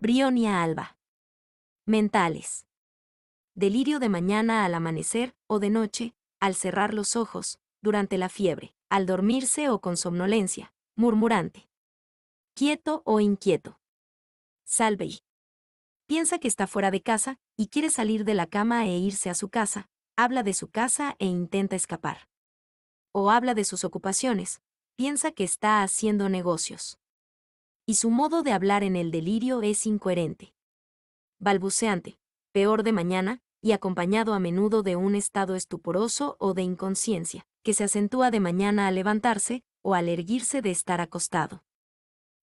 Brionia alba. Mentales. Delirio de mañana al amanecer o de noche, al cerrar los ojos, durante la fiebre, al dormirse o con somnolencia, murmurante. Quieto o inquieto. Salvey. Piensa que está fuera de casa y quiere salir de la cama e irse a su casa, habla de su casa e intenta escapar. O habla de sus ocupaciones, piensa que está haciendo negocios. Y su modo de hablar en el delirio es incoherente. Balbuceante, peor de mañana, y acompañado a menudo de un estado estuporoso o de inconsciencia, que se acentúa de mañana al levantarse o al erguirse de estar acostado.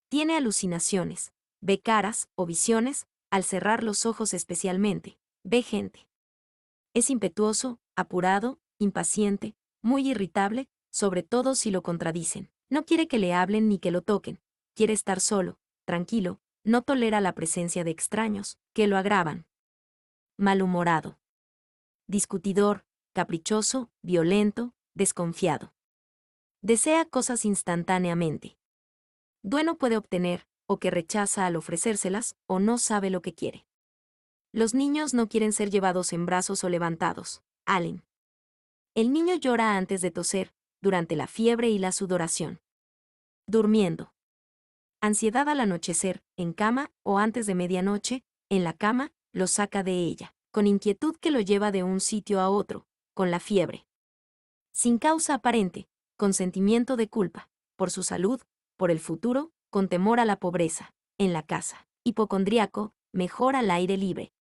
Tiene alucinaciones, ve caras o visiones, al cerrar los ojos especialmente, ve gente. Es impetuoso, apurado, impaciente, muy irritable, sobre todo si lo contradicen. No quiere que le hablen ni que lo toquen, quiere estar solo, tranquilo, no tolera la presencia de extraños, que lo agravan. Malhumorado. Discutidor, caprichoso, violento, desconfiado. Desea cosas instantáneamente. Dueno puede obtener, o que rechaza al ofrecérselas, o no sabe lo que quiere. Los niños no quieren ser llevados en brazos o levantados. Allen. El niño llora antes de toser, durante la fiebre y la sudoración. Durmiendo. Ansiedad al anochecer, en cama, o antes de medianoche, en la cama, lo saca de ella, con inquietud que lo lleva de un sitio a otro, con la fiebre. Sin causa aparente, con sentimiento de culpa, por su salud, por el futuro, con temor a la pobreza, en la casa. Hipocondríaco, mejor al aire libre.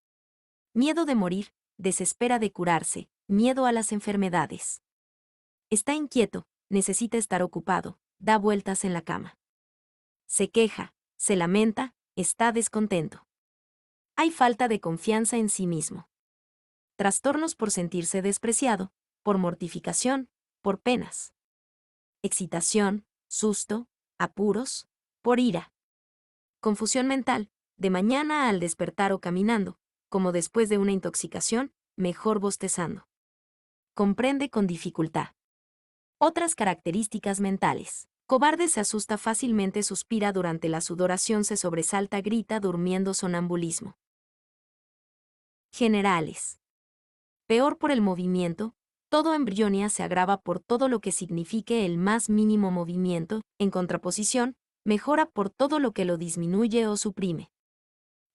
Miedo de morir, desespera de curarse, miedo a las enfermedades. Está inquieto, necesita estar ocupado, da vueltas en la cama. Se queja, se lamenta, está descontento. Hay falta de confianza en sí mismo. Trastornos por sentirse despreciado, por mortificación, por penas. Excitación, susto, apuros, por ira. Confusión mental, de mañana al despertar o caminando, como después de una intoxicación, mejor bostezando. Comprende con dificultad. Otras características mentales. Cobarde se asusta fácilmente, suspira durante la sudoración, se sobresalta, grita, durmiendo, sonambulismo. Generales. Peor por el movimiento, todo en Brionia se agrava por todo lo que signifique el más mínimo movimiento, en contraposición, mejora por todo lo que lo disminuye o suprime.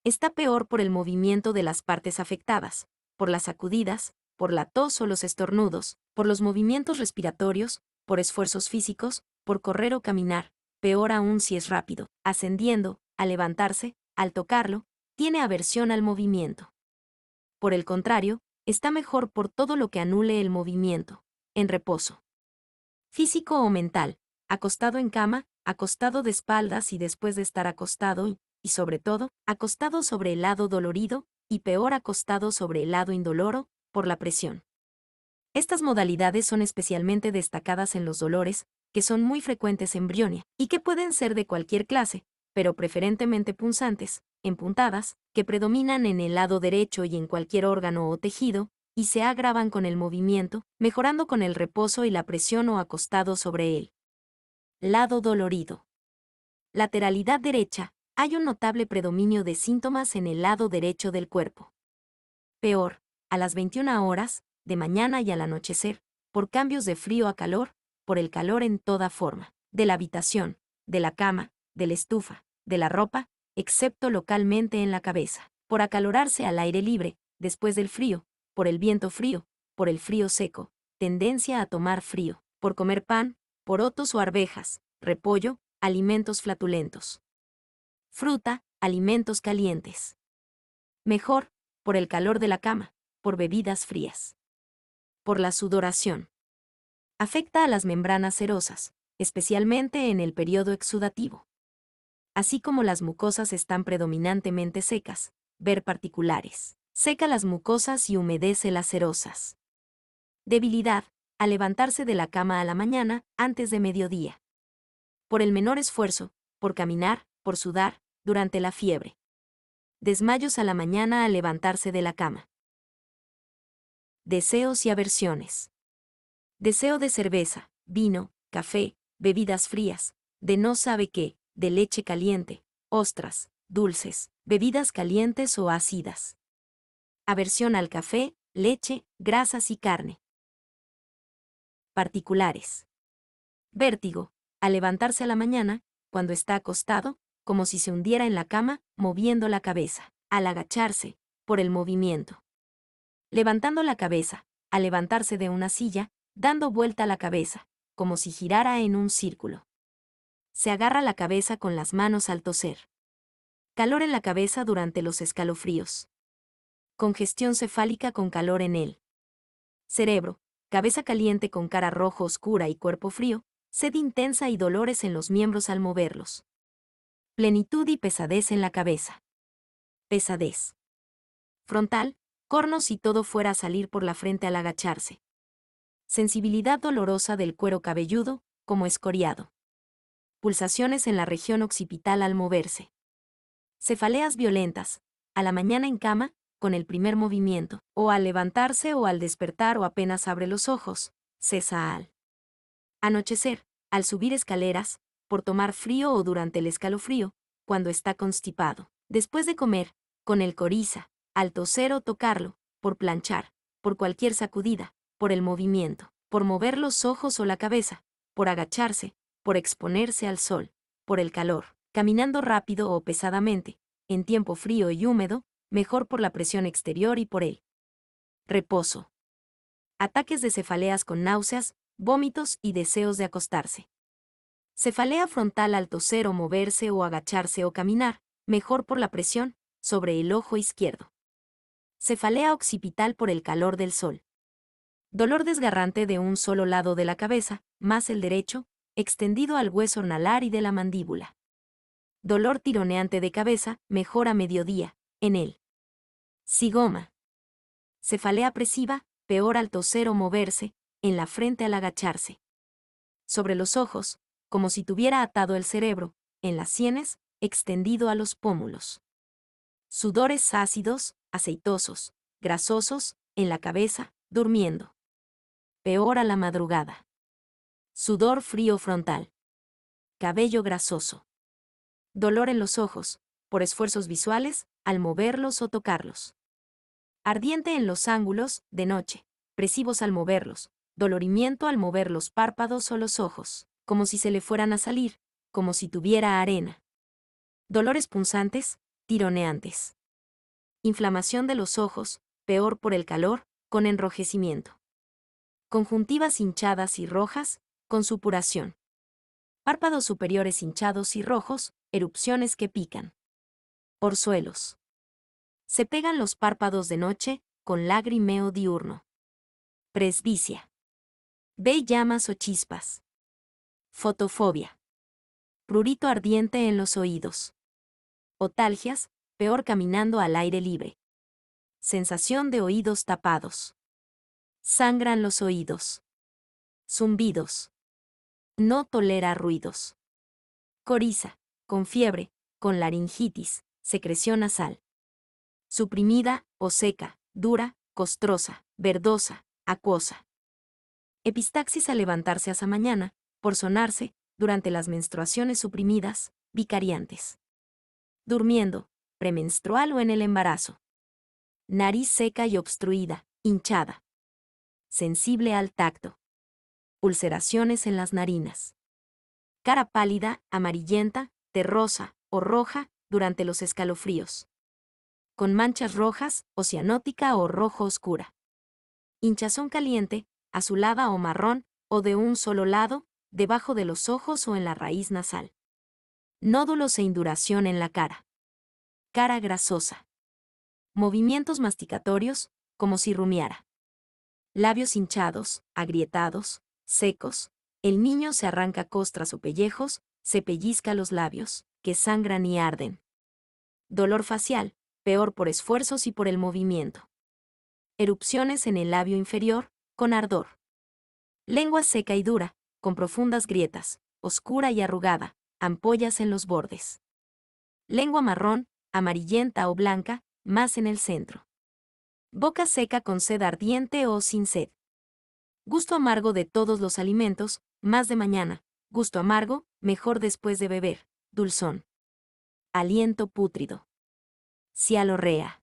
Está peor por el movimiento de las partes afectadas, por las sacudidas, por la tos o los estornudos, por los movimientos respiratorios, por esfuerzos físicos, por correr o caminar, peor aún si es rápido, ascendiendo, al levantarse, al tocarlo, tiene aversión al movimiento. Por el contrario, está mejor por todo lo que anule el movimiento, en reposo. Físico o mental, acostado en cama, acostado de espaldas y después de estar acostado y sobre todo, acostado sobre el lado dolorido, y peor acostado sobre el lado indoloro, por la presión. Estas modalidades son especialmente destacadas en los dolores, que son muy frecuentes en Brionia, y que pueden ser de cualquier clase, pero preferentemente punzantes, empuntadas, que predominan en el lado derecho y en cualquier órgano o tejido, y se agravan con el movimiento, mejorando con el reposo y la presión o acostado sobre él. Lado dolorido. Lateralidad derecha, hay un notable predominio de síntomas en el lado derecho del cuerpo. Peor, a las 21 horas, de mañana y al anochecer, por cambios de frío a calor, por el calor en toda forma, de la habitación, de la cama, de la estufa, de la ropa, excepto localmente en la cabeza, por acalorarse al aire libre, después del frío, por el viento frío, por el frío seco, tendencia a tomar frío, por comer pan, porotos o arvejas, repollo, alimentos flatulentos. Fruta, alimentos calientes. Mejor, por el calor de la cama, por bebidas frías. Por la sudoración. Afecta a las membranas serosas, especialmente en el periodo exudativo. Así como las mucosas están predominantemente secas, ver particulares. Seca las mucosas y humedece las serosas. Debilidad, al levantarse de la cama a la mañana, antes de mediodía. Por el menor esfuerzo, por caminar, por sudar, durante la fiebre. Desmayos a la mañana al levantarse de la cama. Deseos y aversiones. Deseo de cerveza, vino, café, bebidas frías, de no sabe qué, de leche caliente, ostras, dulces, bebidas calientes o ácidas. Aversión al café, leche, grasas y carne. Particulares. Vértigo, al levantarse a la mañana, cuando está acostado, como si se hundiera en la cama, moviendo la cabeza. Al agacharse, por el movimiento. Levantando la cabeza, al levantarse de una silla, dando vuelta a la cabeza, como si girara en un círculo. Se agarra la cabeza con las manos al toser. Calor en la cabeza durante los escalofríos. Congestión cefálica con calor en él. Cerebro, cabeza caliente con cara rojo oscura y cuerpo frío, sed intensa y dolores en los miembros al moverlos. Plenitud y pesadez en la cabeza. Pesadez. Frontal, cornos si todo fuera a salir por la frente al agacharse. Sensibilidad dolorosa del cuero cabelludo, como escoriado. Pulsaciones en la región occipital al moverse. Cefaleas violentas, a la mañana en cama, con el primer movimiento, o al levantarse o al despertar o apenas abre los ojos, cesa al anochecer, al subir escaleras, por tomar frío o durante el escalofrío, cuando está constipado, después de comer, con el coriza, al toser o tocarlo, por planchar, por cualquier sacudida, por el movimiento, por mover los ojos o la cabeza, por agacharse, por exponerse al sol, por el calor, caminando rápido o pesadamente, en tiempo frío y húmedo, mejor por la presión exterior y por el reposo. Ataques de cefaleas con náuseas, vómitos y deseos de acostarse. Cefalea frontal al toser o moverse o agacharse o caminar, mejor por la presión, sobre el ojo izquierdo. Cefalea occipital por el calor del sol. Dolor desgarrante de un solo lado de la cabeza, más el derecho, extendido al hueso nalar y de la mandíbula. Dolor tironeante de cabeza, mejor a mediodía, en él. Zigoma. Cefalea presiva, peor al toser o moverse, en la frente al agacharse. Sobre los ojos, como si tuviera atado el cerebro, en las sienes, extendido a los pómulos. Sudores ácidos, aceitosos, grasosos, en la cabeza, durmiendo. Peor a la madrugada. Sudor frío frontal. Cabello grasoso. Dolor en los ojos, por esfuerzos visuales, al moverlos o tocarlos. Ardiente en los ángulos, de noche, presivos al moverlos, dolorimiento al mover los párpados o los ojos, como si se le fueran a salir, como si tuviera arena. Dolores punzantes, tironeantes. Inflamación de los ojos, peor por el calor, con enrojecimiento. Conjuntivas hinchadas y rojas, con supuración. Párpados superiores hinchados y rojos, erupciones que pican. Orzuelos. Se pegan los párpados de noche, con lagrimeo diurno. Presbicia. Ve llamas o chispas. Fotofobia. Prurito ardiente en los oídos. Otalgias, peor caminando al aire libre. Sensación de oídos tapados. Sangran los oídos. Zumbidos. No tolera ruidos. Coriza, con fiebre, con laringitis, secreción nasal. Suprimida, o seca, dura, costrosa, verdosa, acuosa. Epistaxis al levantarse hasta mañana, por sonarse, durante las menstruaciones suprimidas, vicariantes. Durmiendo, premenstrual o en el embarazo. Nariz seca y obstruida, hinchada. Sensible al tacto. Ulceraciones en las narinas. Cara pálida, amarillenta, terrosa o roja durante los escalofríos. Con manchas rojas, o cianótica o rojo oscura. Hinchazón caliente, azulada o marrón, o de un solo lado, debajo de los ojos o en la raíz nasal. Nódulos e induración en la cara. Cara grasosa. Movimientos masticatorios, como si rumiara. Labios hinchados, agrietados, secos. El niño se arranca costras o pellejos, se pellizca los labios, que sangran y arden. Dolor facial, peor por esfuerzos y por el movimiento. Erupciones en el labio inferior, con ardor. Lengua seca y dura, con profundas grietas, oscura y arrugada, ampollas en los bordes. Lengua marrón, amarillenta o blanca, más en el centro. Boca seca con sed ardiente o sin sed. Gusto amargo de todos los alimentos, más de mañana. Gusto amargo, mejor después de beber. Dulzón. aliento pútrido. Cialorrea.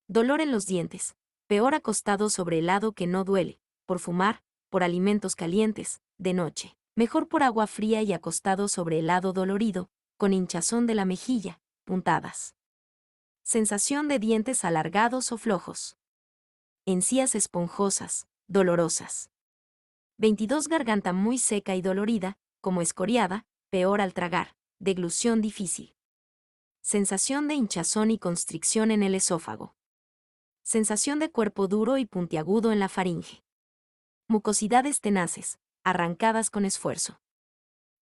Dolor en los dientes, peor acostado sobre el lado que no duele, por fumar, por alimentos calientes, de noche. Mejor por agua fría y acostado sobre el lado dolorido, con hinchazón de la mejilla, puntadas. Sensación de dientes alargados o flojos. Encías esponjosas, dolorosas. 22 Garganta muy seca y dolorida, como escoriada, peor al tragar, deglución difícil. Sensación de hinchazón y constricción en el esófago. Sensación de cuerpo duro y puntiagudo en la faringe. Mucosidades tenaces, arrancadas con esfuerzo.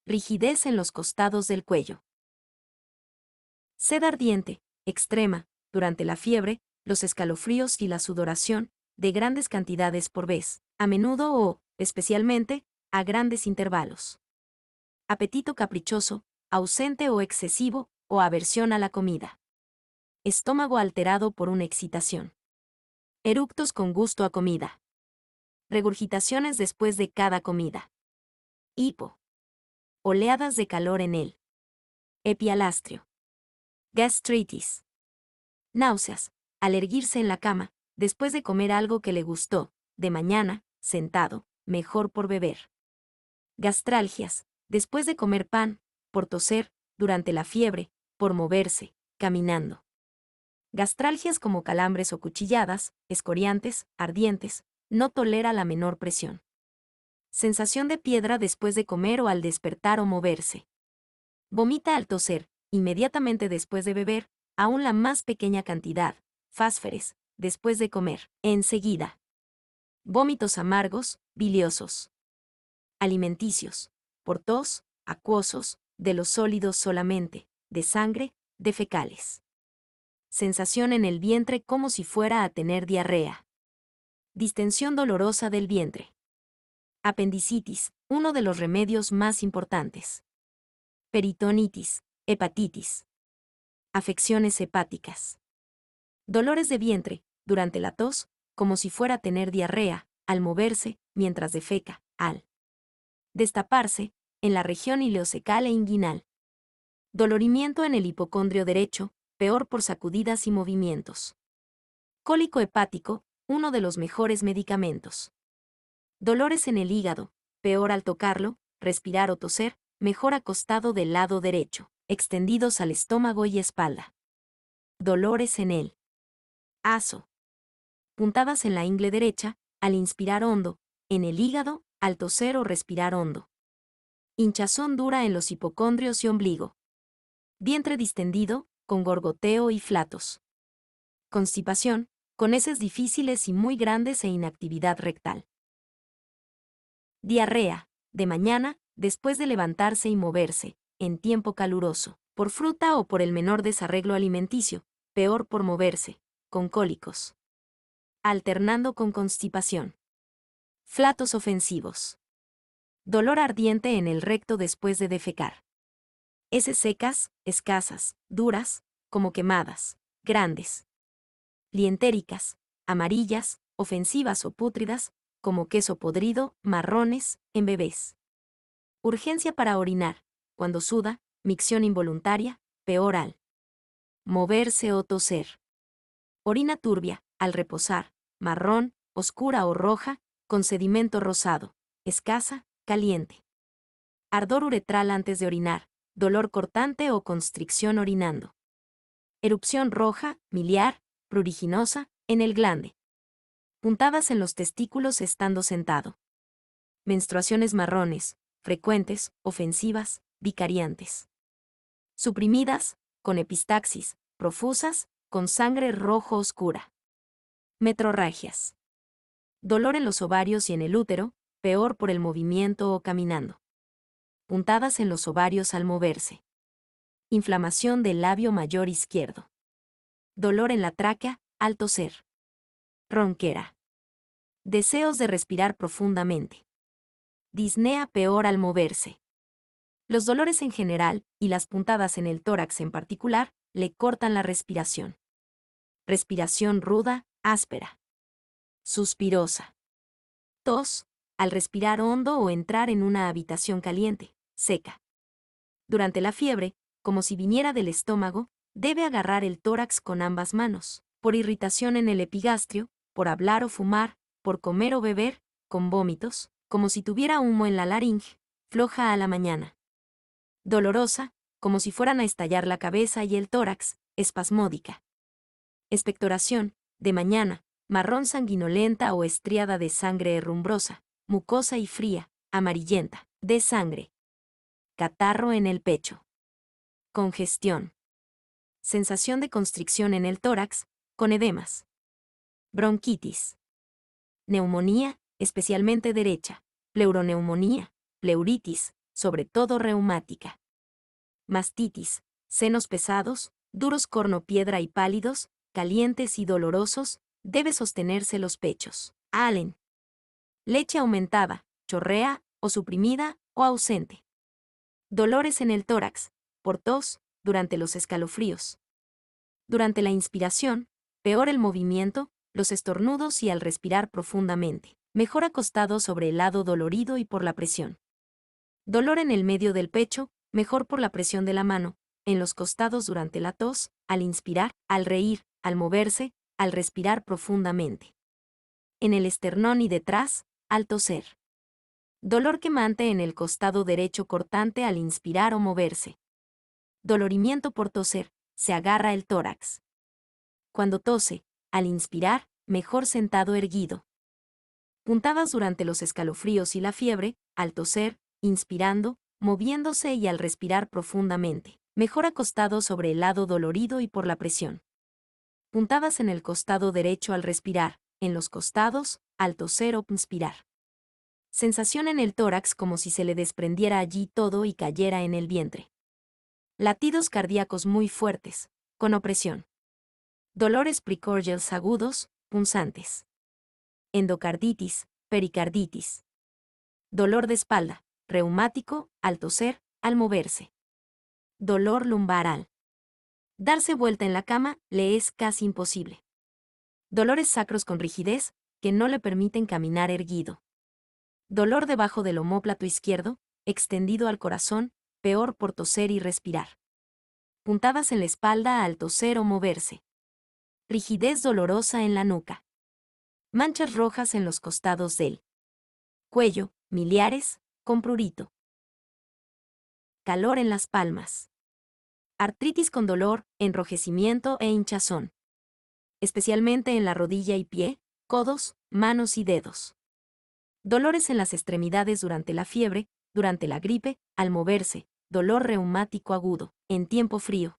Rigidez en los costados del cuello. Sed ardiente, extrema, durante la fiebre, los escalofríos y la sudoración, de grandes cantidades por vez, a menudo o, especialmente, a grandes intervalos. Apetito caprichoso, ausente o excesivo, o aversión a la comida. Estómago alterado por una excitación. Eructos con gusto a comida. Regurgitaciones después de cada comida. Hipo. Oleadas de calor en él. Epialastrio. Gastritis. Náuseas. Al erguirse en la cama, después de comer algo que le gustó, de mañana, sentado, mejor por beber. Gastralgias. Después de comer pan, por toser, durante la fiebre, por moverse, caminando. Gastralgias como calambres o cuchilladas, escoriantes, ardientes, no tolera la menor presión. Sensación de piedra después de comer o al despertar o moverse. Vomita al toser, inmediatamente después de beber, aún la más pequeña cantidad, fásferes, después de comer, enseguida. Vómitos amargos, biliosos. Alimenticios, por tos, acuosos, de los sólidos solamente, de sangre, de fecales. Sensación en el vientre como si fuera a tener diarrea. Distensión dolorosa del vientre. Apendicitis, uno de los remedios más importantes. Peritonitis, hepatitis. Afecciones hepáticas. Dolores de vientre, durante la tos, como si fuera a tener diarrea, al moverse, mientras defeca, al destaparse, en la región ileocecal e inguinal. Dolorimiento en el hipocondrio derecho, peor por sacudidas y movimientos. Cólico hepático, uno de los mejores medicamentos. Dolores en el hígado, peor al tocarlo, respirar o toser, mejor acostado del lado derecho, extendidos al estómago y espalda. Dolores en el aso. Puntadas en la ingle derecha, al inspirar hondo, en el hígado, al toser o respirar hondo. Hinchazón dura en los hipocondrios y ombligo. Vientre distendido, con gorgoteo y flatos. Constipación, con heces difíciles y muy grandes e inactividad rectal. Diarrea, de mañana, después de levantarse y moverse, en tiempo caluroso, por fruta o por el menor desarreglo alimenticio, peor por moverse, con cólicos. Alternando con constipación. Flatos ofensivos. Dolor ardiente en el recto después de defecar. Heces secas, escasas, duras, como quemadas, grandes. Lientéricas, amarillas, ofensivas o pútridas, como queso podrido, marrones, en bebés. Urgencia para orinar, cuando suda, micción involuntaria, peor al moverse o toser. Orina turbia, al reposar, marrón, oscura o roja, con sedimento rosado, escasa, caliente. Ardor uretral antes de orinar, dolor cortante o constricción orinando. Erupción roja, miliar, pruriginosa, en el glande. Puntadas en los testículos estando sentado. Menstruaciones marrones, frecuentes, ofensivas, vicariantes. Suprimidas, con epistaxis, profusas, con sangre rojo oscura. Metrorragias. Dolor en los ovarios y en el útero, peor por el movimiento o caminando. Puntadas en los ovarios al moverse. Inflamación del labio mayor izquierdo. Dolor en la tráquea, al toser. Ronquera. Deseos de respirar profundamente. Disnea peor al moverse. Los dolores en general, y las puntadas en el tórax en particular, le cortan la respiración. Respiración ruda, áspera. Suspirosa. Tos, al respirar hondo o entrar en una habitación caliente, seca. Durante la fiebre, como si viniera del estómago, debe agarrar el tórax con ambas manos, por irritación en el epigastrio, por hablar o fumar, por comer o beber, con vómitos, como si tuviera humo en la laringe, floja a la mañana. Dolorosa, como si fueran a estallar la cabeza y el tórax, espasmódica. Expectoración, de mañana, marrón sanguinolenta o estriada de sangre herrumbrosa, mucosa y fría, amarillenta, de sangre. Catarro en el pecho. Congestión. Sensación de constricción en el tórax, con edemas. Bronquitis. Neumonía, especialmente derecha. Pleuroneumonía, pleuritis, sobre todo reumática. Mastitis, senos pesados, duros cornopiedra y pálidos, calientes y dolorosos, debe sostenerse los pechos. Allen. Leche aumentada, chorrea, o suprimida, o ausente. Dolores en el tórax, por tos, durante los escalofríos. Durante la inspiración, peor el movimiento, los estornudos y al respirar profundamente. Mejor acostado sobre el lado dolorido y por la presión. Dolor en el medio del pecho, mejor por la presión de la mano, en los costados durante la tos, al inspirar, al reír, al moverse, al respirar profundamente. En el esternón y detrás, al toser. Dolor quemante en el costado derecho cortante al inspirar o moverse. Dolorimiento por toser, se agarra el tórax. Cuando tose, al inspirar, mejor sentado erguido. Puntadas durante los escalofríos y la fiebre, al toser, inspirando, moviéndose y al respirar profundamente. Mejor acostado sobre el lado dolorido y por la presión. Puntadas en el costado derecho al respirar, en los costados, al toser o inspirar. Sensación en el tórax como si se le desprendiera allí todo y cayera en el vientre. Latidos cardíacos muy fuertes, con opresión. Dolores precordiales agudos, punzantes. Endocarditis, pericarditis. Dolor de espalda, reumático, al toser, al moverse. Dolor lumbaral. Darse vuelta en la cama le es casi imposible. Dolores sacros con rigidez, que no le permiten caminar erguido. Dolor debajo del omóplato izquierdo, extendido al corazón, peor por toser y respirar. Puntadas en la espalda al toser o moverse. Rigidez dolorosa en la nuca. Manchas rojas en los costados del cuello, miliares, con prurito. Calor en las palmas. Artritis con dolor, enrojecimiento e hinchazón. Especialmente en la rodilla y pie, codos, manos y dedos. Dolores en las extremidades durante la fiebre, durante la gripe, al moverse, dolor reumático agudo, en tiempo frío.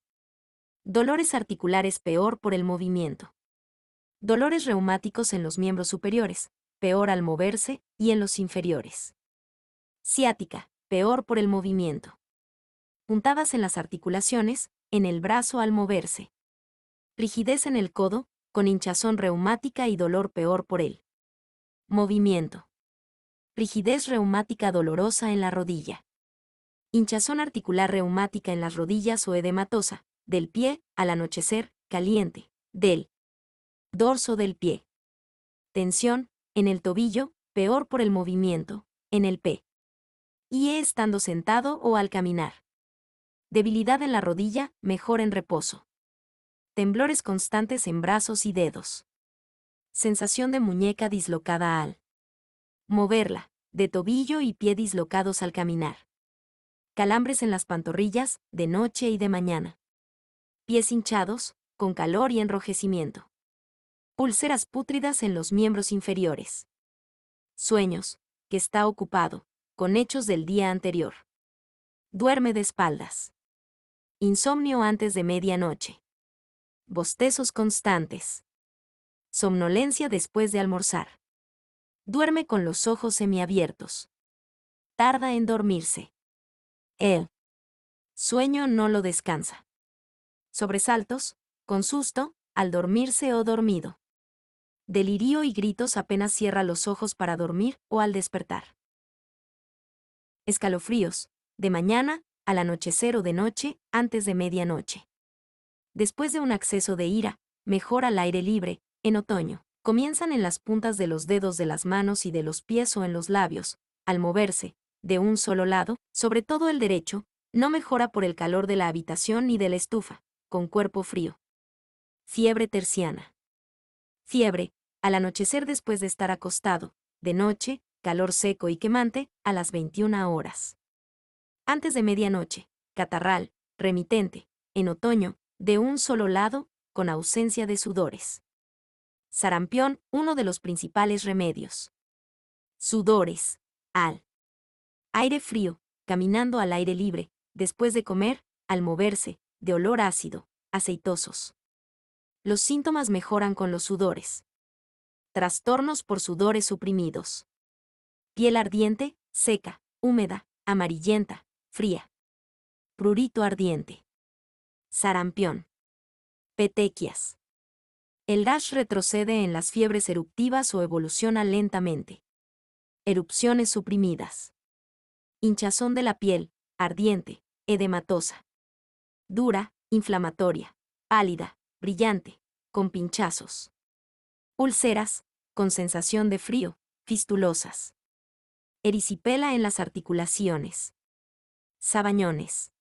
Dolores articulares peor por el movimiento. Dolores reumáticos en los miembros superiores, peor al moverse, y en los inferiores. Ciática, peor por el movimiento. Puntadas en las articulaciones, en el brazo al moverse. Rigidez en el codo, con hinchazón reumática y dolor peor por él. Movimiento. Rigidez reumática dolorosa en la rodilla. Hinchazón articular reumática en las rodillas o edematosa, del pie, al anochecer, caliente, del dorso del pie. Tensión, en el tobillo, peor por el movimiento, en el pie. Y estando sentado o al caminar. Debilidad en la rodilla, mejor en reposo. Temblores constantes en brazos y dedos. Sensación de muñeca dislocada al moverla, de tobillo y pie dislocados al caminar. Calambres en las pantorrillas, de noche y de mañana. Pies hinchados, con calor y enrojecimiento. Úlceras pútridas en los miembros inferiores. Sueños, que está ocupado, con hechos del día anterior. Duerme de espaldas. Insomnio antes de medianoche. Bostezos constantes. Somnolencia después de almorzar. Duerme con los ojos semiabiertos. Tarda en dormirse. El sueño no lo descansa. Sobresaltos, con susto, al dormirse o dormido. Delirio y gritos apenas cierra los ojos para dormir o al despertar. Escalofríos, de mañana, al anochecer o de noche, antes de medianoche. Después de un acceso de ira, mejor al aire libre, en otoño. Comienzan en las puntas de los dedos de las manos y de los pies o en los labios, al moverse, de un solo lado, sobre todo el derecho, No mejora por el calor de la habitación ni de la estufa, con cuerpo frío. Fiebre terciana. Fiebre, al anochecer después de estar acostado, de noche, calor seco y quemante, a las 21 horas. Antes de medianoche, catarral, remitente, en otoño, de un solo lado, con ausencia de sudores. Sarampión, uno de los principales remedios. Sudores. Al aire frío, caminando al aire libre, después de comer, al moverse, de olor ácido, aceitosos. Los síntomas mejoran con los sudores. Trastornos por sudores suprimidos. Piel ardiente, seca, húmeda, amarillenta, fría. Prurito ardiente. Sarampión. Petequias. El rash retrocede en las fiebres eruptivas o evoluciona lentamente. Erupciones suprimidas. Hinchazón de la piel, ardiente, edematosa. Dura, inflamatoria, pálida, brillante, con pinchazos. Úlceras, con sensación de frío, fistulosas. Erisipela en las articulaciones. Sabañones.